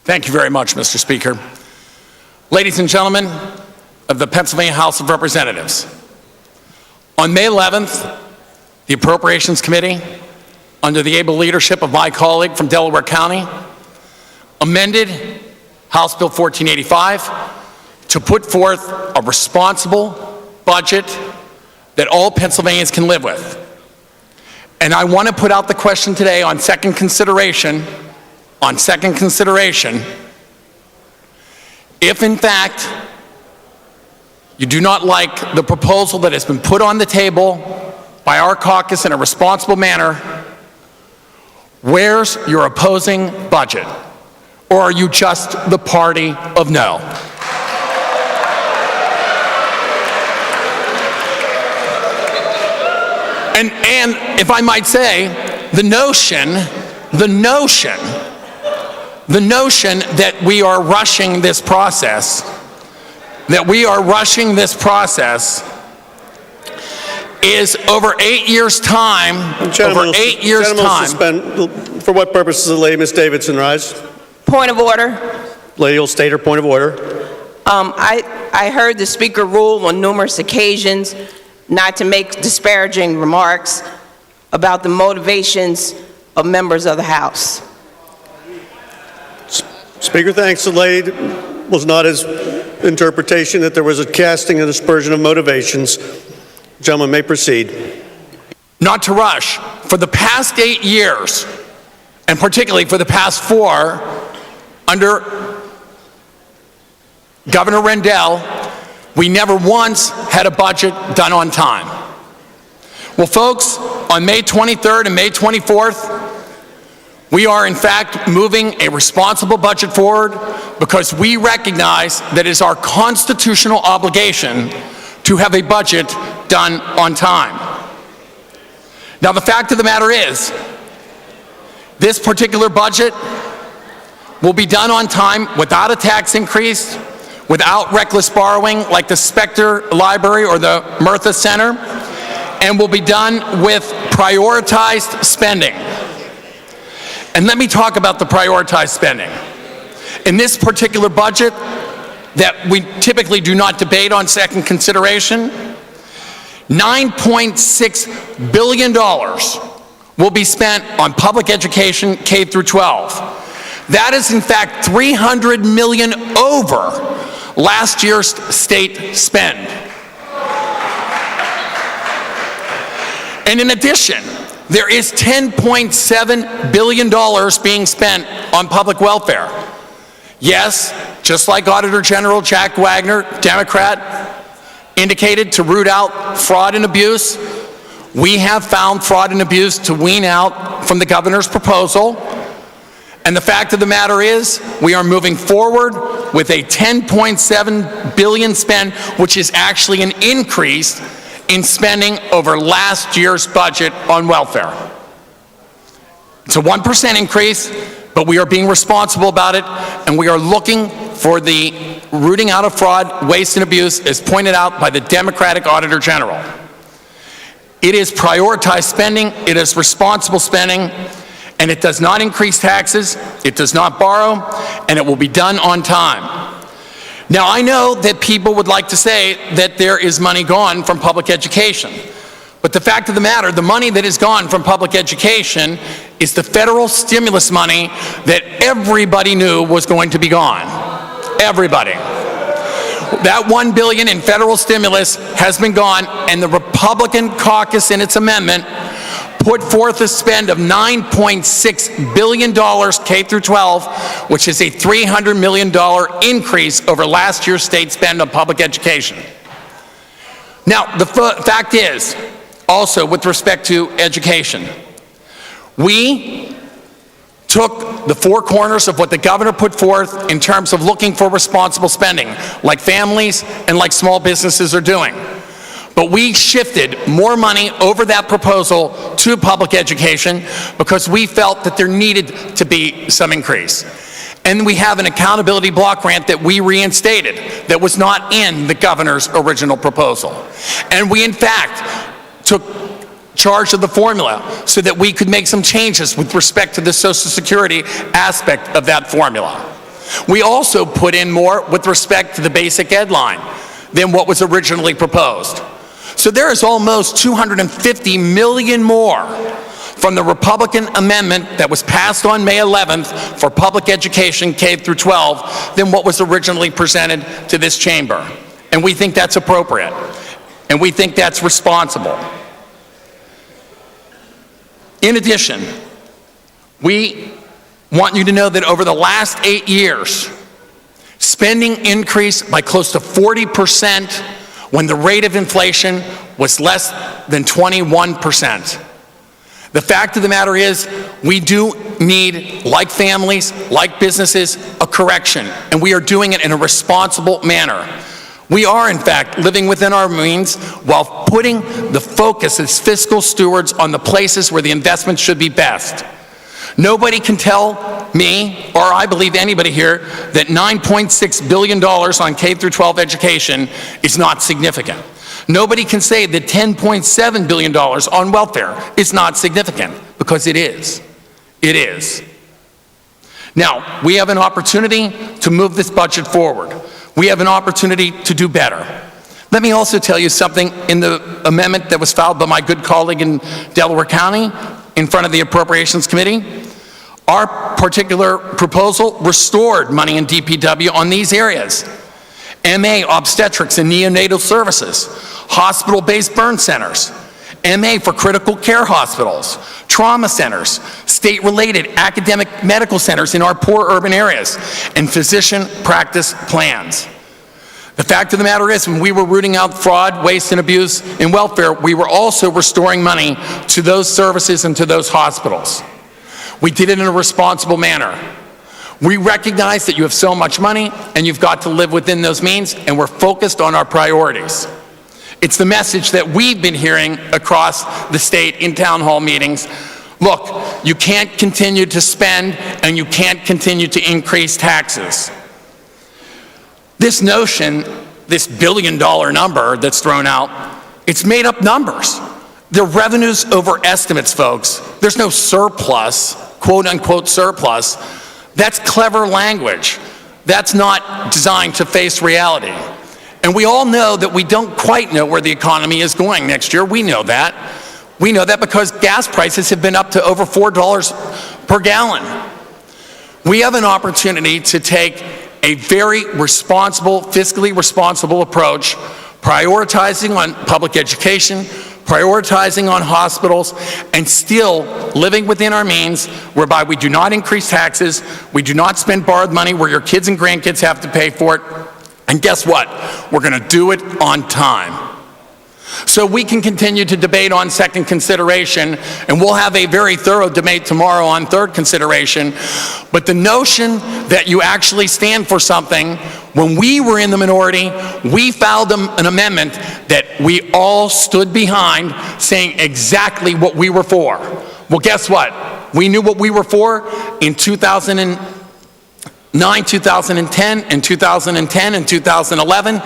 Thank you very much, Mr. Speaker. Ladies and gentlemen of the Pennsylvania House of Representatives, on May 11th, the Appropriations Committee, under the able leadership of my colleague from Delaware County, amended House Bill 1485 to put forth a responsible budget that all Pennsylvanians can live with. And I want to put out the question today on second consideration, if in fact you do not like the proposal that has been put on the table by our caucus in a responsible manner, where's your opposing budget? Or are you just the party of no? And if I might say, the notion that we are rushing this process, is over 8 years' time. Gentlemen will suspend. For what purposes, the lady, Ms. Davidson, rise? Point of order. Lady will state her point of order. I heard the Speaker rule on numerous occasions not to make disparaging remarks about the motivations of members of the House. Speaker thanks. The lady was not his interpretation that there was a casting and dispersion of motivations. Gentleman may proceed. Not to rush. For the past 8 years, and particularly for the past 4, under Governor Rendell, we never once had a budget done on time. Well, folks, on May 23rd and May 24th, we are in fact moving a responsible budget forward because we recognize that it is our constitutional obligation to have a budget done on time. Now, the fact of the matter is, this particular budget will be done on time without a tax increase, without reckless borrowing like the Specter Library or the Murtha Center, and will be done with prioritized spending. And let me talk about the prioritized spending. In this particular budget that we typically do not debate on second consideration, $9.6 billion will be spent on public education K through 12. That is in fact $300 million over last year's state spend. And in addition, there is $10.7 billion being spent on public welfare. Yes, just like Auditor General Jack Wagner, Democrat, indicated to root out fraud and abuse, we have found fraud and abuse to wean out from the governor's proposal. And the fact of the matter is, we are moving forward with a $10.7 billion spend, which is actually an increase in spending over last year's budget on welfare. It's a 1% increase, but we are being responsible about it, and we are looking for the rooting out of fraud, waste, and abuse, as pointed out by the Democratic Auditor General. It is prioritized spending, it is responsible spending, and it does not increase taxes, it does not borrow, and it will be done on time. Now, I know that people would like to say that there is money gone from public education. But the fact of the matter, the money that is gone from public education is the federal stimulus money that everybody knew was going to be gone. Everybody. That $1 billion in federal stimulus has been gone, and the Republican caucus in its amendment put forth a spend of $9.6 billion K through 12, which is a $300 million increase over last year's state spend on public education. Now, the fact is, also with respect to education, we took the four corners of what the governor put forth in terms of looking for responsible spending, like families and like small businesses are doing. But we shifted more money over that proposal to public education because we felt that there needed to be some increase. And we have an accountability block grant that we reinstated that was not in the governor's original proposal. And we, in fact, took charge of the formula so that we could make some changes with respect to the Social Security aspect of that formula. We also put in more with respect to the basic ed line than what was originally proposed. So there is almost $250 million more from the Republican amendment that was passed on May 11th for public education K through 12 than what was originally presented to this chamber. And we think that's appropriate. And we think that's responsible. In addition, we want you to know that over the last 8 years, spending increased by close to 40% when the rate of inflation was less than 21%. The fact of the matter is, we do need, like families, like businesses, a correction, and we are doing it in a responsible manner. We are, in fact, living within our means while putting the focus as fiscal stewards on the places where the investments should be best. Nobody can tell me, or I believe anybody here, that $9.6 billion on K through 12 education is not significant. Nobody can say that $10.7 billion on welfare is not significant, because it is. It is. Now, we have an opportunity to move this budget forward. We have an opportunity to do better. Let me also tell you something in the amendment that was filed by my good colleague in Delaware County in front of the Appropriations Committee. Our particular proposal restored money in DPW on these areas: MA, obstetrics and neonatal services, hospital-based burn centers, MA for critical care hospitals, trauma centers, state-related academic medical centers in our poor urban areas, and physician practice plans. The fact of the matter is, when we were rooting out fraud, waste, and abuse in welfare, we were also restoring money to those services and to those hospitals. We did it in a responsible manner. We recognize that you have so much money and you've got to live within those means, and we're focused on our priorities. It's the message that we've been hearing across the state in town hall meetings. Look, you can't continue to spend and you can't continue to increase taxes. This notion, this billion-dollar number that's thrown out, it's made up numbers. They're revenues over estimates, folks. There's no surplus, quote-unquote surplus. That's clever language. That's not designed to face reality. And we all know that we don't quite know where the economy is going next year. We know that. We know that because gas prices have been up to over $4 per gallon. We have an opportunity to take a very responsible, fiscally responsible approach, prioritizing on public education, prioritizing on hospitals, and still living within our means, whereby we do not increase taxes, we do not spend borrowed money where your kids and grandkids have to pay for it, and guess what? We're going to do it on time. So we can continue to debate on second consideration, and we'll have a very thorough debate tomorrow on third consideration, but the notion that you actually stand for something, when we were in the minority, we filed an amendment that we all stood behind, saying exactly what we were for. Well, guess what? We knew what we were for in 2009, 2010, and 2010, and 2011,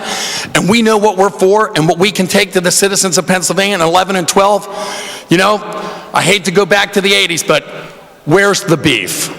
and we know what we're for and what we can take to the citizens of Pennsylvania in 11 and 12. You know, I hate to go back to the 80s, but where's the beef?